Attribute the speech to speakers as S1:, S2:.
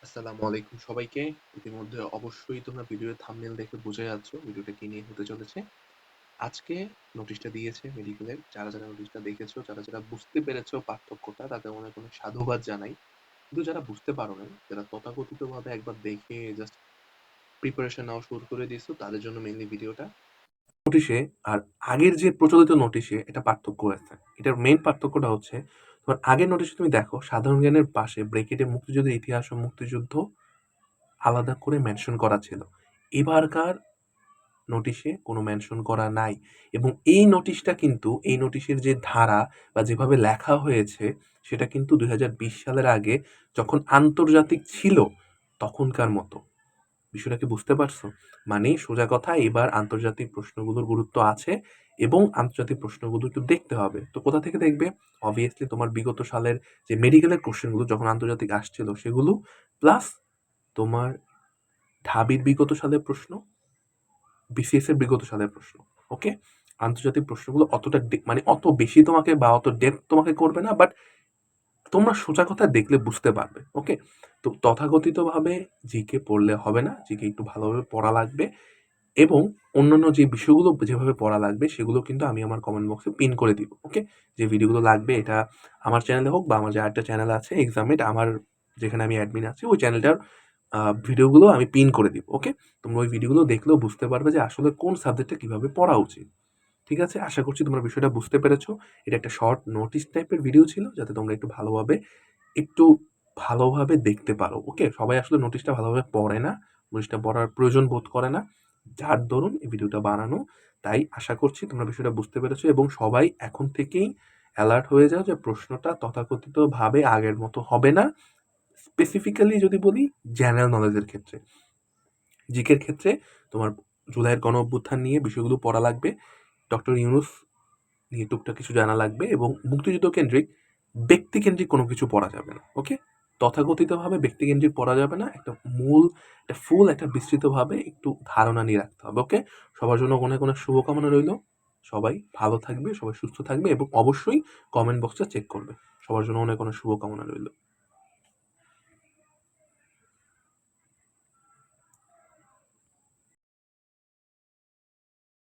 S1: আসসালামু আলাইকুম সবাইকে। ইতিমধ্যে অবশ্যই তোমরা ভিডিওর থাম্বনেল দেখে বুঝে যাচ্ছ ভিডিওটা কি নিয়ে হতে চলেছে। আজকে নোটিশটা দিয়েছে মেডিকেলের। যারা নোটিশটা দেখেছো, যারা বুঝতে পেরেছো পার্থক্যটা, তাদের অনেক সাধুবাদ জানাই। কিন্তু যারা বুঝতে পারো নাই, যারা তথাকথিতভাবে একবার দেখে জাস্ট প্রিপারেশন নেওয়া শুরু করে দিয়েছো, তাদের জন্য মেইনলি ভিডিওটা। নোটিশে আর আগের যে প্রচলিত নোটিশে এটা পার্থক্য আছে। এটার মেইন পার্থক্যটা হচ্ছে, তোমার আগের নোটিশে তুমি দেখো সাধারণ জ্ঞানের পাশে ব্রেকেটে মুক্তিযুদ্ধের ইতিহাস ও মুক্তিযুদ্ধ আলাদা করে মেনশন করা ছিল। এবারকার নোটিশে কোনো মেনশন করা নাই, এবং এই নোটিশটা কিন্তু এই নোটিশের যে ধারা বা যেভাবে লেখা হয়েছে সেটা কিন্তু ২০২০ সালের আগে যখন আন্তর্জাতিক ছিল তখনকার মতো। বিষয়টা কি বুঝতে পারছো? মানে সোজা কথা, এবার আন্তর্জাতিক প্রশ্নগুলোর গুরুত্ব আছে এবং আন্তর্জাতিক প্রশ্নগুলো একটু দেখতে হবে। তো কোথা থেকে দেখবে? অবভিয়াসলি তোমার বিগত সালের যে মেডিকেলের কোশ্চেনগুলো যখন আন্তর্জাতিক আসছিল সেগুলো, প্লাস তোমার ঢাবির বিগত সালের প্রশ্ন, বিসিএস এর বিগত সালের প্রশ্ন। ওকে? আন্তর্জাতিক প্রশ্নগুলো অতটা মানে অত বেশি তোমাকে বা অত ডেপথ তোমাকে করবে না, বাট তোমরা সোজা কথা দেখলে বুঝতে পারবে। ওকে? তো তথাকথিতভাবে জিকে পড়লে হবে না, জিকে একটু ভালোভাবে পড়া লাগবে, এবং অন্যান্য যে বিষয়গুলো যেভাবে পড়া লাগবে সেগুলো কিন্তু আমি আমার কমেন্ট বক্সে পিন করে দিব। ওকে? যে ভিডিওগুলো লাগবে এটা আমার চ্যানেলে হোক বা আমার যে আরেকটা চ্যানেল আছে এক্সামিট, আমার যেখানে আমি অ্যাডমিন আছি ওই চ্যানেলটার ভিডিওগুলো আমি পিন করে দিব। ওকে? তোমরা ওই ভিডিওগুলো দেখলেও বুঝতে পারবে যে আসলে কোন সাবজেক্টটা কিভাবে পড়া উচিত। ঠিক আছে? আশা করছি তোমরা বিষয়টা বুঝতে পেরেছো। এটা একটা শর্ট নোটিস টাইপের ভিডিও ছিল যাতে তোমরা একটু ভালোভাবে দেখতে পারো। ওকে? সবাই আসলে নোটিশটা ভালোভাবে পড়ে না। নোটিশটা পড়ার প্রয়োজন বোধ করে না। যার দরুন এই ভিডিওটা বানানো। তাই আশা করছি তোমরা বিষয়টা বুঝতে পেরেছো, এবং সবাই এখন থেকেই অ্যালার্ট হয়ে যাও যে প্রশ্নটা তথাকথিতভাবে আগের মতো হবে না। স্পেসিফিক্যালি যদি বলি, জেনারেল নলেজের ক্ষেত্রে। জিকের ক্ষেত্রে তোমার জুলাইয়ের গণঅভ্যুত্থান নিয়ে বিষয়গুলো পড়া লাগবে। ডক্টর ইউনূস নিয়ে টুকটাক কিছু জানা লাগবে, এবং মুক্তিযুদ্ধ কেন্দ্রিক ব্যক্তিকেন্দ্রিক কোনো কিছু পড়া যাবে না। ওকে? তথাকথিতভাবে ব্যক্তিকেন্দ্রিক পড়া যাবে না। একটা ফুল একটা বিস্তৃতভাবে একটু ধারণা নিয়ে রাখতে হবে। ওকে? সবার জন্য অনেক শুভকামনা রইলো। সবাই ভালো থাকবে, সবাই সুস্থ থাকবে, এবং অবশ্যই কমেন্ট বক্সটা চেক করবে। সবার জন্য অনেক শুভকামনা রইলো।